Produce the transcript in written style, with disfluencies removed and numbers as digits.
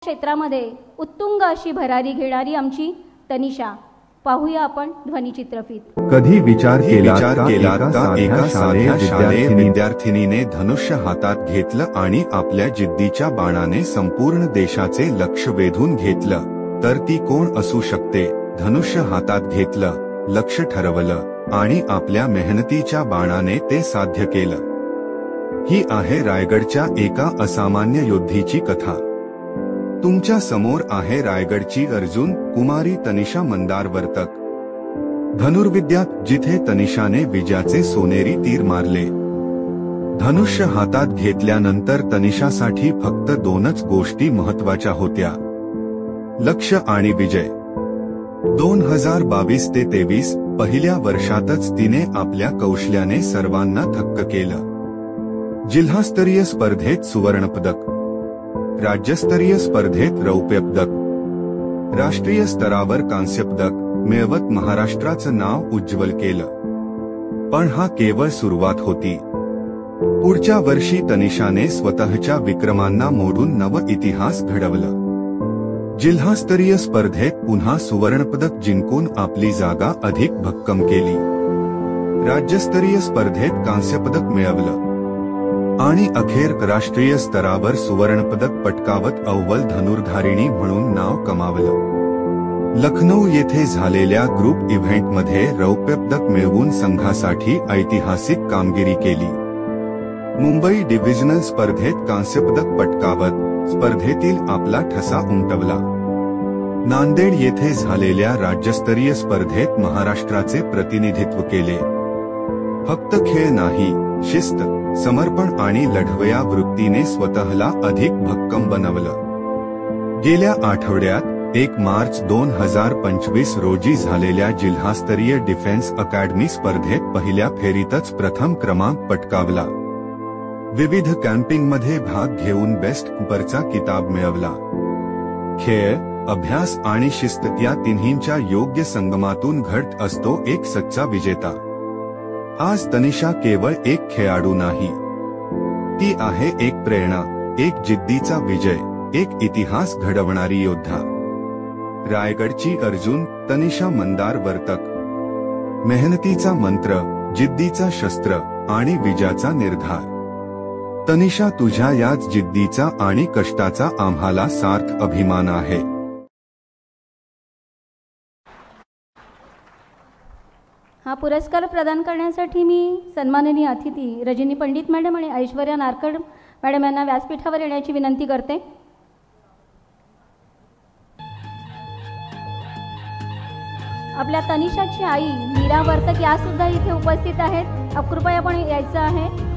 क्षेत्रामध्ये उत्तुंग अशी भरारी घेणारी आमची तनिषा. पाहूया आपण ध्वनिचित्रफीत. कधी विचार केला का एका साध्या शालेय विद्यार्थिनीने धनुष्य हातात घेतलं आणि आपल्या जिद्दीच्या बाणाने संपूर्ण देशाचे लक्ष वेधून घेतलं, तर ती कोण असू शकते? धनुष्य हातात घेतलं, लक्ष ठरवलं आणि आपल्या मेहनतीच्या बाणाने ते साध्य केलं. ही आहे रायगडच्या एका असामान्य योद्धीची कथा. तुमच्या समोर आहे रायगडची अर्जुन कुमारी तनिषा मंदार वर्तक. धनुर्विद्यात जिथे तनिषाने विजयाचे सोनेरी तीर मारले. धनुष्य हातात घेतल्यानंतर तनिषासाठी फक्त दोनच गोष्टी महत्वाच्या होत्या, लक्ष आणि विजय. 2022 ते 23 पहिल्या वर्षातच तिने आपल्या कौशल्याने सर्वांना थक्क केलं. जिल्हास्तरीय स्पर्धेत सुवर्णपदक, राज्यस्तरीय स्पर्धेत रौप्यपदक, राष्ट्रीय स्तरावर कांस्यपदक मिळवत महाराष्ट्राचं नाव उज्ज्वल केलं. पण हा केवळ सुरुवात होती. पुढच्या वर्षी तनिषाने स्वतःच्या विक्रमांना मोडून नव इतिहास घडवलं. जिल्हास्तरीय स्पर्धेत पुन्हा सुवर्णपदक जिंकून आपली जागा अधिक भक्कम केली. राज्यस्तरीय स्पर्धेत कांस्यपदक मिळवलं आणि अखेर राष्ट्रीय स्तरावर सुवर्णपदक पटकावत अव्वल धनुर्धारिणी म्हणून नाव कमावलं. लखनौ येथे झालेल्या ग्रुप इव्हेंटमध्ये रौप्यपदक मिळवून संघासाठी ऐतिहासिक कामगिरी केली. मुंबई डिव्हिजनल स्पर्धेत कांस्यपदक पटकावत स्पर्धेतील आपला ठसा उमटवला. नांदेड येथे झालेल्या राज्यस्तरीय स्पर्धेत महाराष्ट्राचे प्रतिनिधित्व केले. फक्त खेळ नाही, शिस्त, समर्पण आणि लढवया वृत्तीने स्वतःला अधिक भक्कम बनवलं. गेल्या आठवड्यात 1 मार्च 2025 रोजी झालेल्या जिल्हास्तरीय डिफेन्स अकॅडमी स्पर्धेत पहिल्या फेरीतच प्रथम क्रमांक पटकावला. विविध कॅम्पिंगमध्ये भाग घेऊन बेस्ट कूपरचा किताब मिळवला. खेळ, अभ्यास आणि शिस्त या तिन्हींच्या योग्य संगमातून घडत असतो एक सच्चा विजेता. आज तनिषा केवळ एक खेळाडू नाही, ती आहे एक प्रेरणा, एक जिद्दीचा विजय, एक इतिहास घडवणारी योद्धा. रायगडची अर्जुन तनिषा मंदार वर्तक. मेहनतीचा मंत्र, जिद्दीचा शस्त्र आणि विजयाचा निर्धार. तनिषा, तुझ्या याच जिद्दीचा आणि कष्टाचा आम्हाला सार्थ अभिमान आहे. हा पुरस्कार प्रदान करण्यासाठी मी सन्माननीय अतिथी रजनी पंडित मॅडम आणि ऐश्वर्या नारकड मॅडम यांना व्यासपीठावर येण्याची विनंती करते. आपल्या तनिषाची आई मीरा वर्तक या सुद्धा इथे उपस्थित आहेत. कृपया पण यायचं आहे.